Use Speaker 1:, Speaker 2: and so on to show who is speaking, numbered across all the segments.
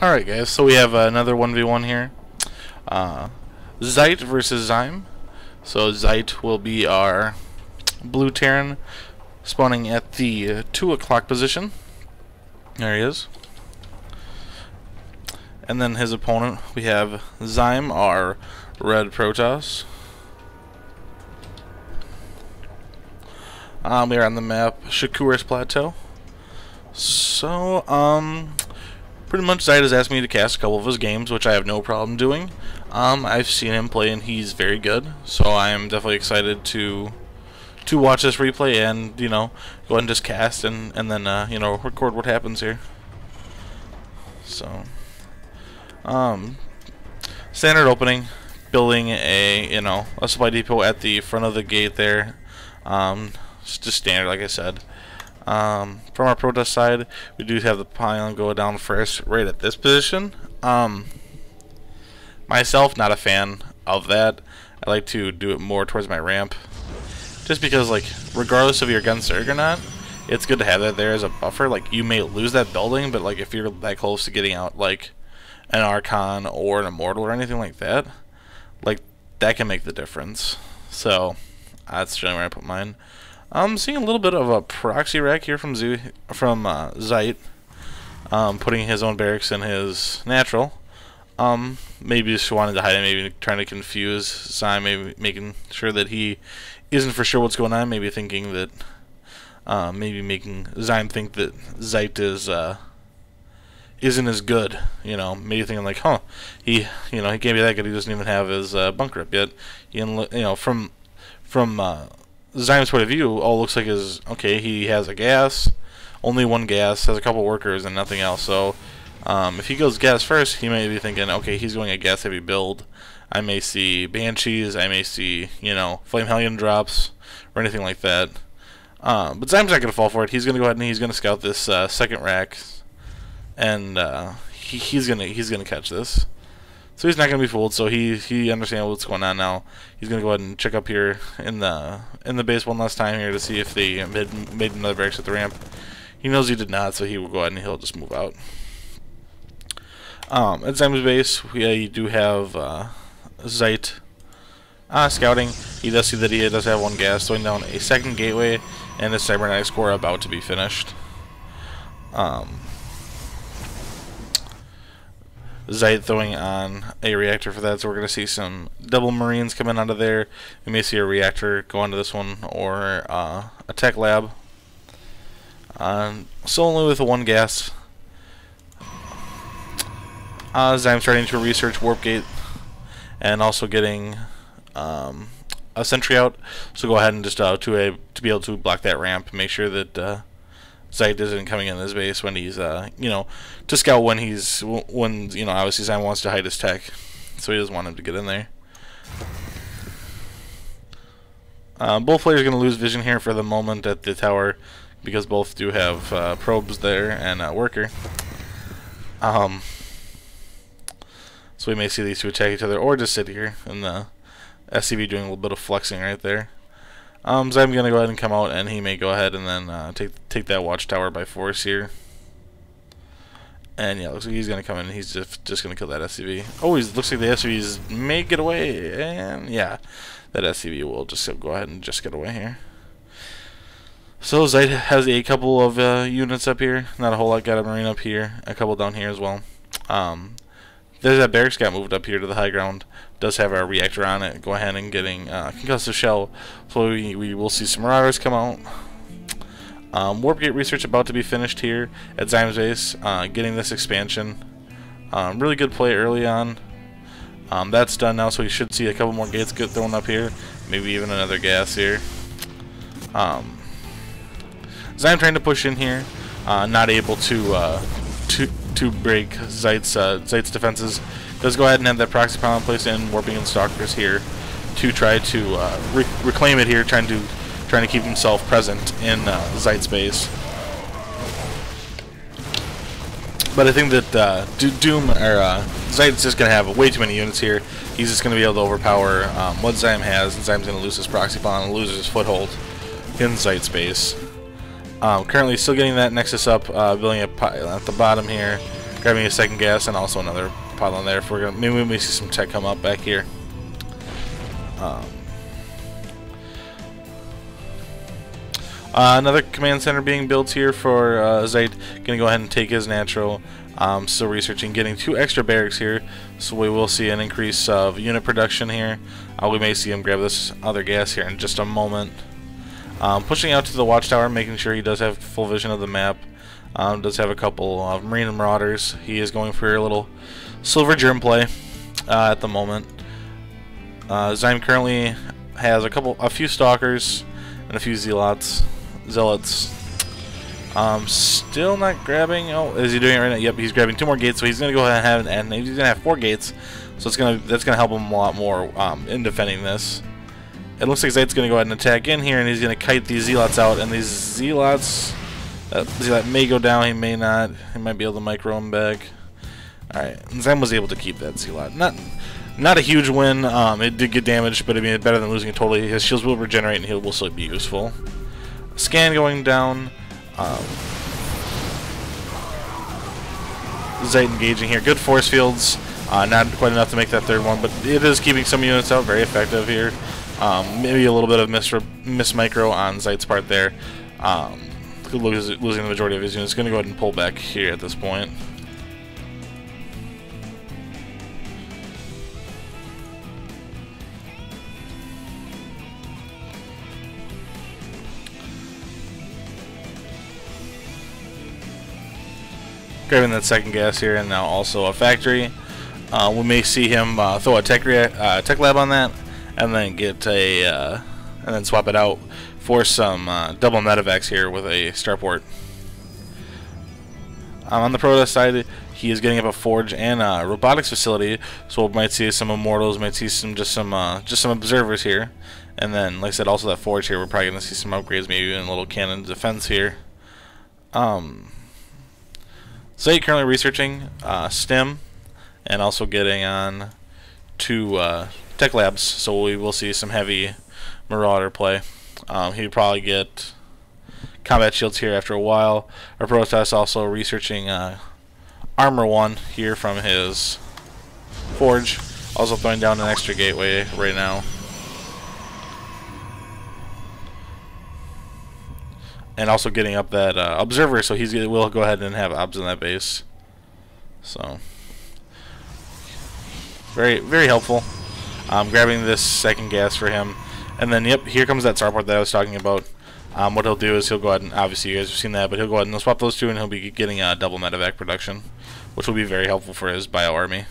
Speaker 1: Alright guys, so we have another 1v1 here. Zeit versus ziem. So Zeit will be our blue Terran, spawning at the 2 o'clock position. There he is. And then his opponent, we have ziem, our red Protoss. We are on the map Shakur's Plateau. So, pretty much Zeit has asked me to cast a couple of his games, which I have no problem doing. I've seen him play and he's very good, so I am definitely excited to watch this replay and, you know, go ahead and just cast and then, you know, record what happens here. So, standard opening, building a, you know, a supply depot at the front of the gate there. Just standard, like I said. From our Protoss side, we do have the pylon go down first, right at this position. Myself, not a fan of that. I like to do it more towards my ramp, just because, like, regardless if you're against Zerg or not, it's good to have that there as a buffer. Like, you may lose that building, but like if you're that close to getting out, like an Archon or an Immortal or anything like that, like that can make the difference. So that's generally where I put mine. I'm seeing a little bit of a proxy rack here from Zeit, putting his own barracks in his natural. Maybe just wanted to hide it, maybe trying to confuse ziem, maybe making sure that he isn't for sure what's going on, maybe thinking that, maybe making ziem think that Zeit is, isn't as good, you know, maybe thinking like, huh, you know, he can't be that good, he doesn't even have his, bunker up yet. You know, from ziem's point of view, all looks like is, okay, he has a gas, only one gas, has a couple workers and nothing else, so if he goes gas first, he may be thinking, okay, he's going a gas heavy build. I may see Banshees, I may see, you know, Flame Hellion drops, or anything like that. But ziem's not going to fall for it. He's going to go ahead and he's going to scout this second rack, and he's gonna catch this. So he's not going to be fooled, so he understands what's going on now. He's going to go ahead and check up here in the base one last time here to see if they made another barracks at the ramp. He knows he did not, so he will go ahead and he'll just move out. At ziem's base, we do have Zeit scouting. He does see that he does have one gas, throwing down a second gateway, and his cybernetics core about to be finished. Zeit throwing on a reactor for that, so we're going to see some double Marines coming out of there. We may see a reactor go onto this one, or a tech lab. Still only with one gas. Ziem's starting to research warp gate and also getting a sentry out. So go ahead and just to be able to block that ramp, make sure that Zeit isn't coming in his base when he's you know, to scout when you know, obviously Ziem wants to hide his tech, so he doesn't want him to get in there. Both players are going to lose vision here for the moment at the tower because both do have probes there and a worker. So we may see these two attack each other, or just sit here, and the SCV doing a little bit of flexing right there. Ziem's gonna go ahead and come out, and he may go ahead and then take that watchtower by force here. And yeah, looks like he's gonna come in, and he's just gonna kill that SCV. Oh, looks like the SCVs may get away, and yeah, that SCV will just go ahead and just get away here. So Zeit has a couple of units up here, not a whole lot. Got a Marine up here, a couple down here as well. There's that barracks got moved up here to the high ground. Does have our reactor on it. Go ahead and getting concussive shell. So we will see some marauders come out. Warp gate research about to be finished here at ziem's base. Getting this expansion. Really good play early on. That's done now, so we should see a couple more gates get thrown up here. Maybe even another gas here. Ziem trying to push in here. Not able to break Zeit's defenses. Does go ahead and have that proxy pylon placed in, warping in stalkers here to try to reclaim it here, trying to keep himself present in Zeit's base. But I think that Doom or Zeit's just gonna have way too many units here. He's just gonna be able to overpower what Ziem has, and Ziem's gonna lose his proxy pylon and lose his foothold in Zeit's base. Currently still getting that Nexus up, building a pylon at the bottom here. grabbing a second gas and also another pylon there. If we're gonna, maybe we may see some tech come up back here. Another command center being built here for Zeit. Gonna go ahead and take his natural. Still researching, getting 2 extra barracks here, so we will see an increase of unit production here. We may see him grab this other gas here in just a moment. Pushing out to the watchtower, making sure he does have full vision of the map. Does have a couple of Marine and Marauders. He is going for a little silver germ play at the moment. Ziem currently has a few stalkers and a few zealots. Still not grabbing. Oh, is he doing it right now? Yep, he's grabbing 2 more gates. So he's gonna go ahead and he's gonna have 4 gates. So that's gonna help him a lot more in defending this. It looks like Zeit's gonna go ahead and attack in here, and he's gonna kite these zealots out. And these zealots, zealot may go down. He may not. He might be able to micro him back. All right, Ziem was able to keep that zealot. Not a huge win. It did get damaged, but I mean, better than losing it totally. His shields will regenerate, and he will still be useful. Scan going down. Zeit engaging here. Good force fields. Not quite enough to make that 3rd one, but it is keeping some units out. Very effective here. Maybe a little bit of miss micro on Zeit's part there. Losing the majority of his units. Going to go ahead and pull back here at this point. Grabbing that second gas here, and now also a factory. We may see him throw a tech lab on that, and then get and then swap it out for some double medevacs here with a starport. On the Protoss side, he is getting up a forge and a robotics facility, so we might see some immortals, might see just some observers here, and then, like I said, also that forge here. We're probably gonna see some upgrades, maybe even a little cannon defense here. Zeit currently researching STEM and also getting on 2 tech labs, so we will see some heavy Marauder play. He'd probably get combat shields here after a while. Our Protoss also researching Armor 1 here from his forge, also throwing down an extra gateway right now. And also getting up that observer, so will go ahead and have obs in that base. So very, very helpful. Grabbing this second gas for him, and then yep, here comes that starport that I was talking about. What he'll do is he'll go ahead and, obviously you guys have seen that, but he'll go ahead and he'll swap those 2, and he'll be getting a double medevac production, which will be very helpful for his bio army.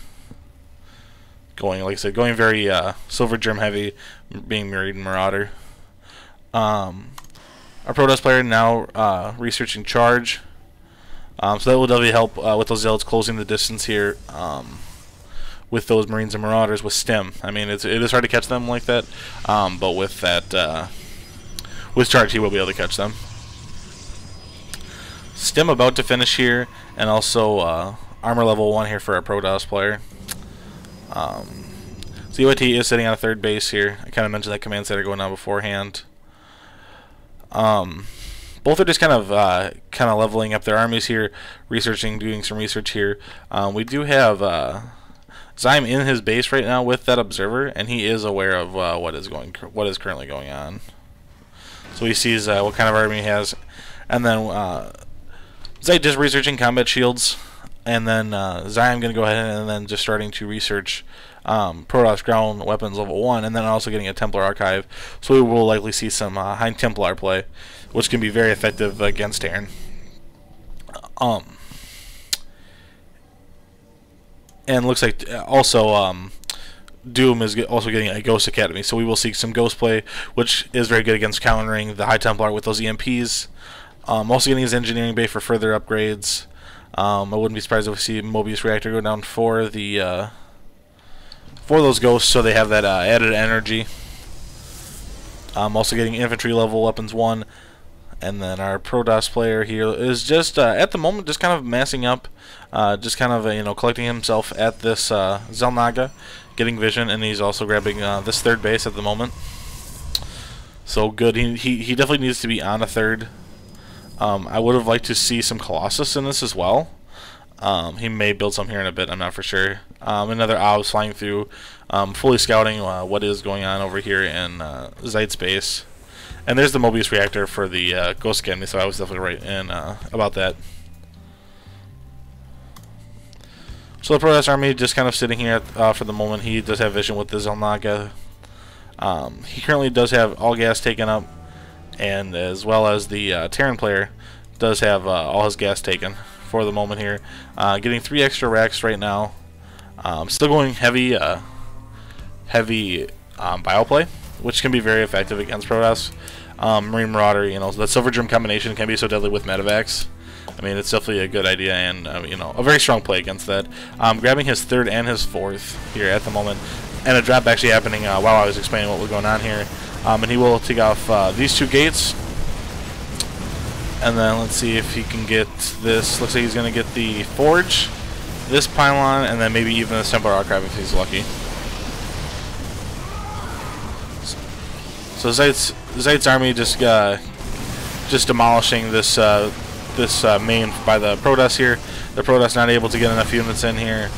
Speaker 1: Going, like I said, going very silver germ heavy, being Marine Marauder. Our Protoss player now researching charge, so that will definitely help with those zealots closing the distance here with those Marines and Marauders with STEM. I mean, it is hard to catch them like that, but with that with charge, he will be able to catch them. STEM about to finish here, and also armor level 1 here for our Protoss player. COT is sitting on a 3rd base here. I kind of mentioned that command center going on beforehand. Both are just kind of leveling up their armies here, researching, doing some research here. We do have Ziem in his base right now with that observer, and he is aware of what is currently going on. So he sees what kind of army he has, and then Zeit just researching combat shields, and then Ziem going to go ahead and then just starting to research Protoss ground weapons level 1, and then also getting a Templar archive. So we will likely see some High Templar play, which can be very effective against Terran. And looks like also Doom is also getting a Ghost Academy, so we will see some Ghost play, which is very good against countering the High Templar with those EMPs. Also getting his Engineering Bay for further upgrades. I wouldn't be surprised if we see Mobius Reactor go down for the for those Ghosts, so they have that added energy. Also getting Infantry level weapons 1. And then our Protoss player here is just at the moment just kind of massing up, just kind of collecting himself at this Zelnaga, getting vision, and he's also grabbing this 3rd base at the moment. So good. He definitely needs to be on a 3rd. I would have liked to see some Colossus in this as well. He may build some here in a bit, I'm not for sure. Another Obs flying through, fully scouting what is going on over here in Zeit's base. And there's the Mobius reactor for the Ghost Academy, so I was definitely right in about that. So the Protoss army just kind of sitting here for the moment. He does have vision with the Zelnaga. He currently does have all gas taken up, and as well as the Terran player does have all his gas taken for the moment here. Getting 3 extra racks right now. Still going heavy bioplay, which can be very effective against Protoss. Marine Marauder, you know, the Silver Drum combination can be so deadly with medevacs. I mean, it's definitely a good idea, and you know, a very strong play against that. Grabbing his 3rd and his 4th here at the moment, and a drop actually happening while I was explaining what was going on here. And he will take off these 2 gates, and then let's see if he can get this. Looks like he's going to get the Forge, this pylon, and then maybe even the Templar Archive if he's lucky. So Zeit's army just demolishing this main by the Protoss here. The Protoss not able to get enough units in here.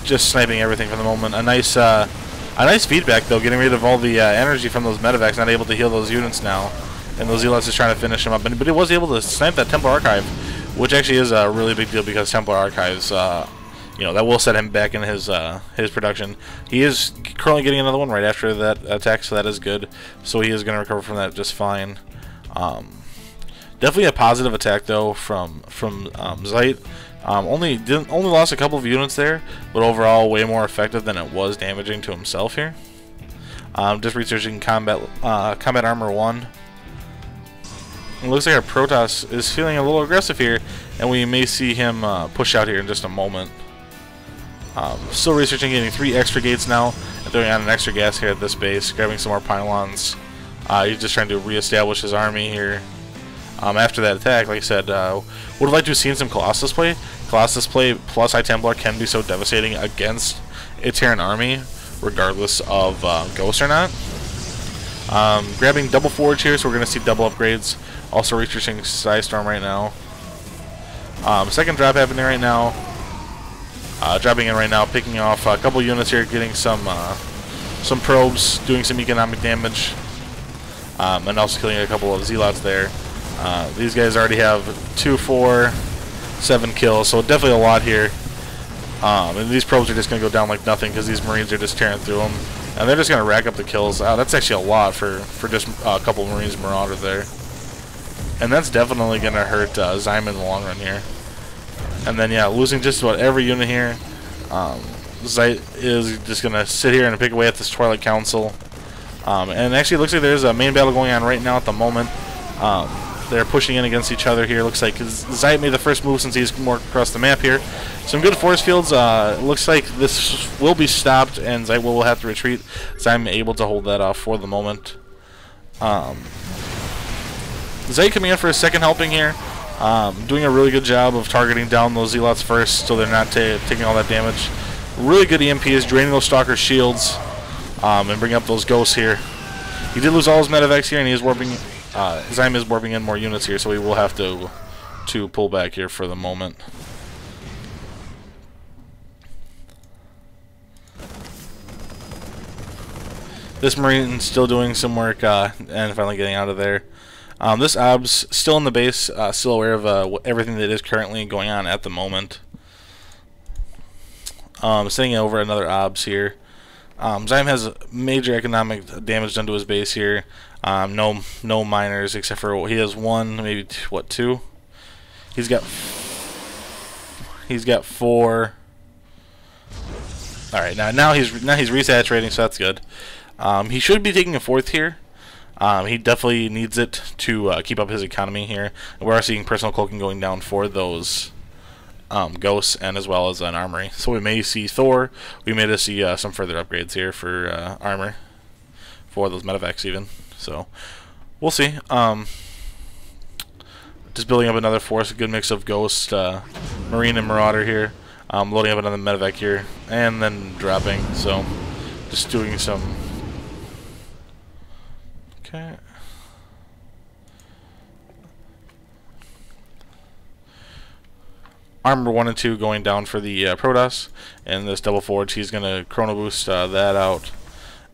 Speaker 1: Just sniping everything for the moment. A nice feedback though, getting rid of all the energy from those medevacs. Not able to heal those units now, and those Zealots is trying to finish them up. But he was able to snipe that Templar Archive, which actually is a really big deal because Templar Archives, you know, that will set him back in his production. He is currently getting another one right after that attack, so that is good. So he is going to recover from that just fine. Definitely a positive attack though from Zeit. Only lost a couple of units there, but overall way more effective than it was damaging to himself here. Just researching combat armor 1. It looks like our Protoss is feeling a little aggressive here, and we may see him push out here in just a moment. Still researching, getting 3 extra gates now, and throwing on an extra gas here at this base, grabbing some more pylons. He's just trying to reestablish his army here. After that attack, like I said, would have liked to have seen some Colossus play. Colossus play plus High Templar can be so devastating against a Terran army, regardless of Ghost or not. Grabbing double Forge here, so we're going to see double upgrades. Also researching Storm right now. Second drop happening right now. Dropping in right now, picking off a couple units here, getting some probes, doing some economic damage, and also killing a couple of Zealots there. These guys already have 2, 4, 7 kills, so definitely a lot here. And these probes are just going to go down like nothing because these Marines are just tearing through them. And they're just going to rack up the kills. That's actually a lot for just a couple of Marines Marauder there. And that's definitely going to hurt Ziem in the long run here. And then, yeah, losing just about every unit here. Zeit is just going to sit here and pick away at this Twilight Council. And actually, it looks like there's a main battle going on right now at the moment. They're pushing in against each other here. Looks like Zeit made the first move since he's more across the map here. Some good force fields. Looks like this will be stopped, and Zeit will have to retreat. Ziem able to hold that off for the moment. Zeit coming in for a second helping here. Doing a really good job of targeting down those Zealots first so they're not taking all that damage. Really good EMPs, draining those Stalker shields, and bring up those ghosts here. He did lose all his medevacs here, and he is warping. Ziem is warping in more units here, so we will have to pull back here for the moment. This Marine still doing some work and finally getting out of there. This Ob's still in the base, still aware of everything that is currently going on at the moment. Sending over another Obs here. Ziem has major economic damage done to his base here. No miners except for he has 1, maybe two. He's got 4. All right, now he's resaturating, so that's good. He should be taking a 4th here. He definitely needs it to keep up his economy here. And we are seeing personal cloaking going down for those ghosts and as well as an armory. So we may see Thor. We may just see some further upgrades here for armor for those medevacs even. So we'll see. Just building up another force, a good mix of ghost, marine, and marauder here. Loading up another medevac here, and then dropping. So just doing some. Okay. Armor 1 and 2 going down for the Protoss, and this double forge, he's going to chrono boost that out.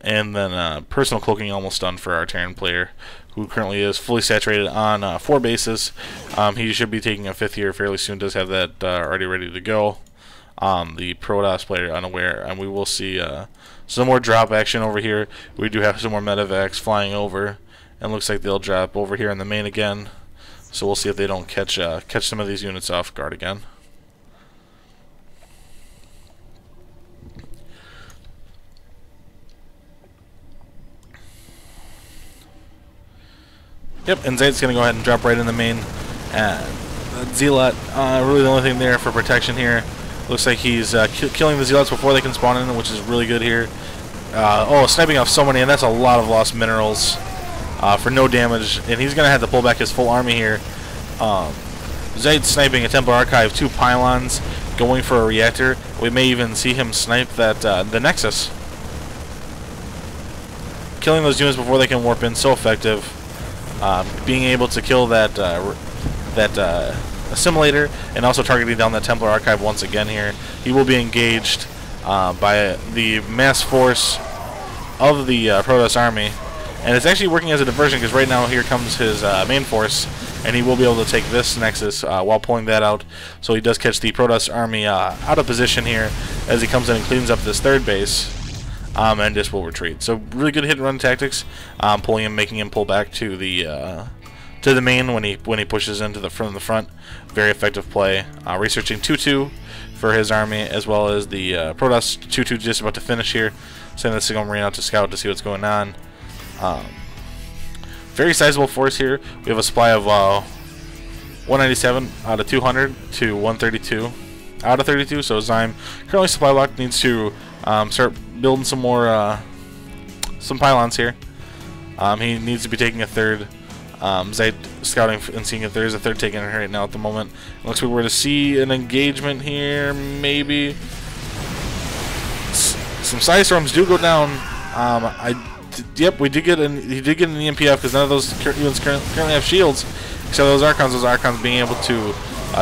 Speaker 1: And then personal cloaking almost done for our Terran player, who currently is fully saturated on 4 bases. He should be taking a 5th here fairly soon, does have that already ready to go. The Protoss player unaware, and we will see some more drop action over here. We do have some more medevacs flying over, and looks like they'll drop over here in the main again. So we'll see if they don't catch some of these units off guard again. Yep, and Zaid's going to go ahead and drop right in the main. Zealot, really the only thing there for protection here. Looks like he's killing the Zealots before they can spawn in, which is really good here. Oh, sniping off so many, and that's a lot of lost minerals for no damage. And he's going to have to pull back his full army here. Zaid's sniping a Templar Archive, 2 pylons, going for a reactor. We may even see him snipe that the Nexus. Killing those units before they can warp in, so effective. Being able to kill that assimilator, and also targeting down that Templar Archive once again here. He will be engaged by the mass force of the Protoss army, and it's actually working as a diversion, because right now here comes his main force, and he will be able to take this Nexus while pulling that out. So he does catch the Protoss army out of position here as he comes in and cleans up this 3rd base. And just will retreat. So really good hit and run tactics, pulling him, making him pull back to the main when he pushes into the front. Very effective play. Researching 2-2 for his army, as well as the Protoss 2-2 just about to finish here. Sending the Signal Marine out to scout to see what's going on. Very sizable force here. We have a supply of 197 out of 200 to 132 out of 32. So Ziem currently supply locked, needs to start building some more some pylons here. He needs to be taking a 3rd. Zaid scouting and seeing if there is a 3rd taken right now at the moment. It looks like we're to see an engagement here, maybe. Some Psystorms do go down. Yep, we did get he did get an EMPF, because none of those units currently have shields. So those Archons being able to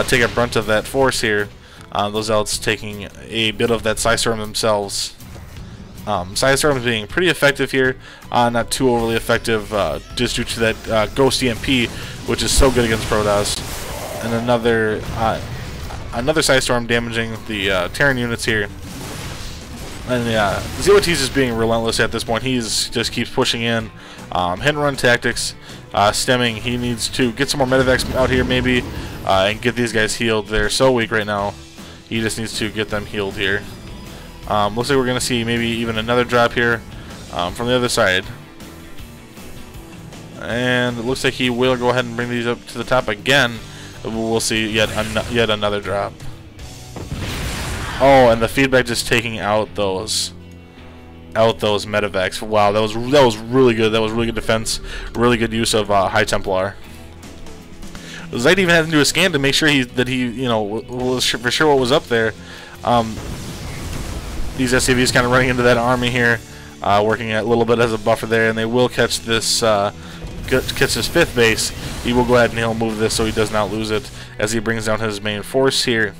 Speaker 1: take a brunt of that force here. Those Zealots taking a bit of that Psystorm themselves. Psystorm being pretty effective here, not too overly effective, just due to that Ghost EMP, which is so good against Protoss. And another Psystorm damaging the Terran units here. And ZOT's just being relentless at this point. He's just keeps pushing in, hit and run tactics, stemming. He needs to get some more medevacs out here maybe, and get these guys healed. They're so weak right now. He just needs to get them healed here. Looks like we're going to see maybe even another drop here from the other side. And it looks like he will go ahead and bring these up to the top again. We'll see yet another drop. Oh, and the feedback just taking out those medevacs. Wow, that was really good. That was really good defense. Really good use of High Templar. Zaid even had to do a scan to make sure that he was for sure what was up there. These SCVs kind of running into that army here, working a little bit as a buffer there, and they will catch this 5th base. He will go ahead and he'll move this so he does not lose it as he brings down his main force here.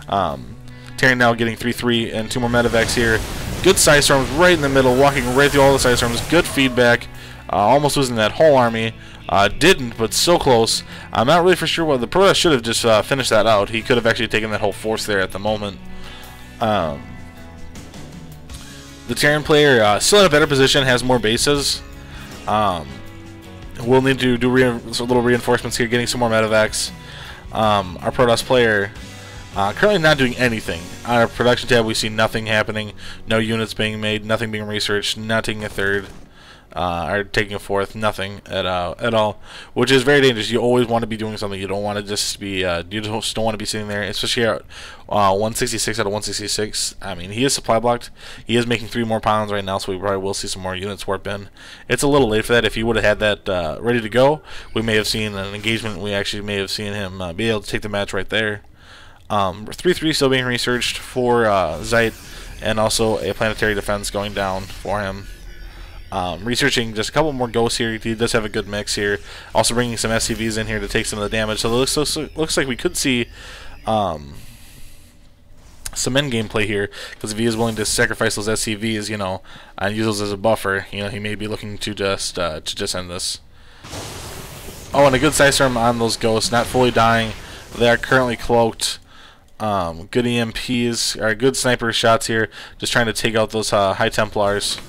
Speaker 1: Terran now getting 3-3 and 2 more medevacs here. Good Psystorms right in the middle, walking right through all the Psystorms. Good feedback. Almost losing that whole army. Didn't, but so close. I'm not really for sure what the Protoss should have just finished that out. He could have actually taken that whole force there at the moment. The Terran player still in a better position, has more bases. We'll need to do little reinforcements here, getting some more medevacs. Our Protoss player currently not doing anything. On our production tab, we see nothing happening. No units being made, nothing being researched, not taking a 3rd. Or taking a 4th, nothing at all, which is very dangerous. You always want to be doing something. You don't want to just be, you just don't want to be sitting there, especially at 166 out of 166. I mean, he is supply blocked. He is making 3 more pylons right now, so we probably will see some more units warp in. It's a little late for that. If he would have had that ready to go, we may have seen an engagement. We actually may have seen him be able to take the match right there. 3-3 still being researched for Zeit, and also a planetary defense going down for him. Researching just a couple more ghosts here. He does have a good mix here. Also bringing some SCVs in here to take some of the damage. So it looks like we could see some end game play here, because if he is willing to sacrifice those SCVs, you know, and use those as a buffer, you know, he may be looking to just end this. Oh, and a good side storm on those ghosts, not fully dying. They are currently cloaked. Good EMPs, or good sniper shots here, just trying to take out those High Templars.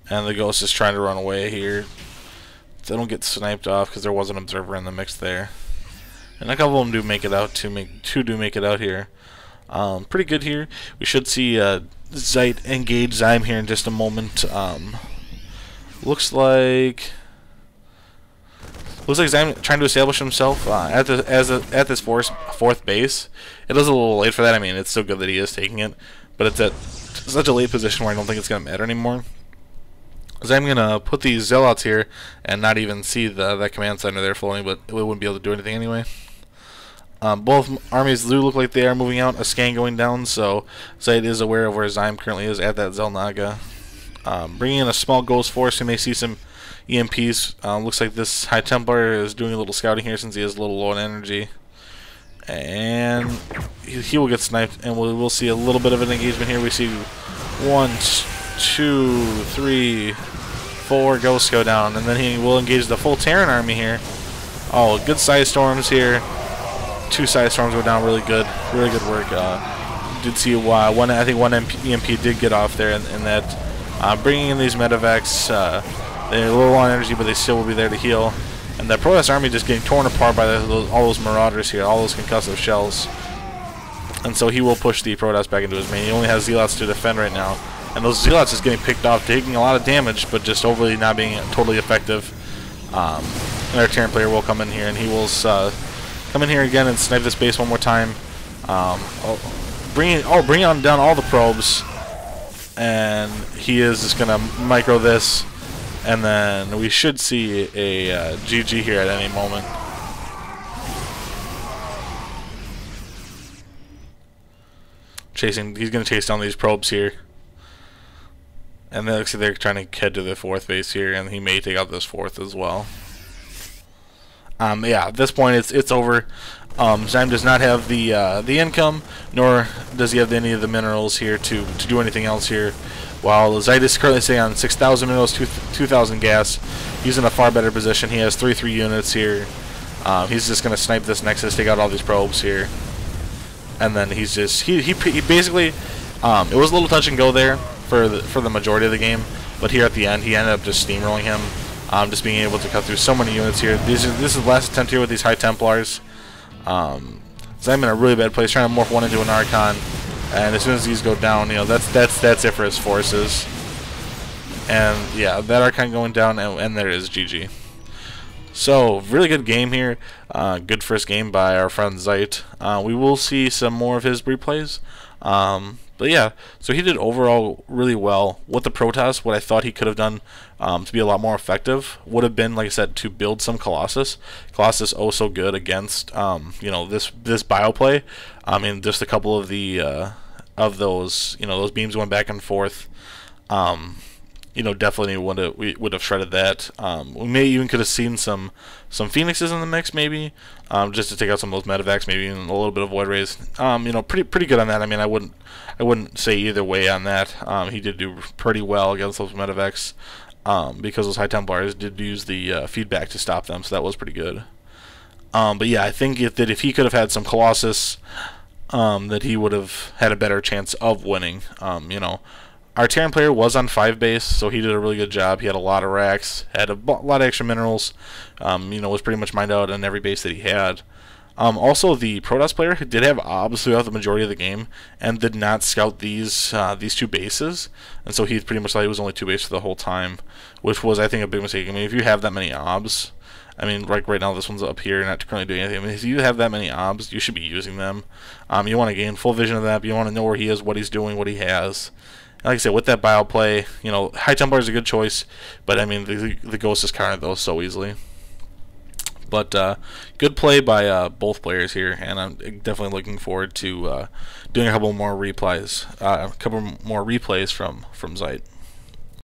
Speaker 1: And the ghost is trying to run away here. They don't get sniped off because there was an observer in the mix there. And a couple of them do make it out. Two do make it out here. Pretty good here. We should see Zeit engage Ziem here in just a moment. Looks like Ziem trying to establish himself at this fourth base. It is a little late for that. I mean, it's still good that he is taking it, but it's at such a late position where I don't think it's going to matter anymore. So I'm going to put these zealots here and not even see that command center there floating, but we wouldn't be able to do anything anyway. Both armies do look like they are moving out, a scan going down, so Zeit is aware of where Ziem currently is at that Zelnaga. Bringing in a small ghost force, you may see some EMPs. Looks like this High Templar is doing a little scouting here since he is a little low in energy. And he will get sniped, and we'll see a little bit of an engagement here. We see 1, 2, 3, 4 ghosts go down, and then he will engage the full Terran army here. Oh, good side storms here. 2 side storms go down, really good work. Did see one, I think one EMP did get off there, and that bringing in these medevacs. They're a little low on energy, but they still will be there to heal. And the Protoss army just getting torn apart by all those marauders here, all those concussive shells. And so he will push the Protoss back into his main. He only has zealots to defend right now. And those zealots is getting picked off, taking a lot of damage, but just overly not being totally effective. And our Terran player will come in here, and he will come in here again and snipe this base one more time. Bring on down all the probes, and he is just gonna micro this, and then we should see a GG here at any moment. He's gonna chase down these probes here. And then looks like they're trying to head to the 4th base here, and he may take out this 4th as well. Yeah, at this point it's over. Ziem does not have the income, nor does he have any of the minerals here to do anything else here. While Zeit is currently sitting on 6,000 minerals, 2,000 gas. He's in a far better position. He has 3 units here. He's just gonna snipe this Nexus, take out all these probes here, and then he's just he basically it was a little touch and go there for the majority of the game, but here at the end he ended up just steamrolling him, just being able to cut through so many units here. This is the last attempt here with these High Templars. Ziem in a really bad place, trying to morph one into an Archon, and as soon as these go down, you know, that's it for his forces. And yeah, that Archon going down, and there is GG. So really good game here. Good first game by our friend Zeit. We will see some more of his replays. But yeah, so he did overall really well. With the Protoss, what I thought he could have done to be a lot more effective would have been, like I said, to build some Colossus. Colossus oh so good against you know, this bioplay. I mean, just a couple of those, you know, those beams went back and forth. You know, definitely we would have shredded that. We may even could have seen some Phoenixes in the mix, maybe, just to take out some of those medevacs, maybe even a little bit of Void Rays. You know, pretty good on that. I mean, I wouldn't say either way on that. He did do pretty well against those medevacs, because those High Templars did use the feedback to stop them, so that was pretty good. But yeah, I think if he could have had some Colossus, that he would have had a better chance of winning. You know, our Terran player was on 5 base, so he did a really good job. He had a lot of racks, had a lot of extra minerals, you know, was pretty much mined out on every base that he had. Also, the Protoss player did have obs throughout the majority of the game, and did not scout these 2 bases, and so he pretty much thought he was only 2 bases the whole time, which was, I think, a big mistake. I mean, if you have that many obs, I mean, like right now this one's up here, not currently doing anything. I mean, if you have that many obs, you should be using them. You want to gain full vision of that, but you want to know where he is, what he's doing, what he has. And like I said, with that bio play, you know, High Templar is a good choice, but I mean, the Ghost is countered those so easily. But good play by both players here, and I'm definitely looking forward to doing a couple more replays from Zeit.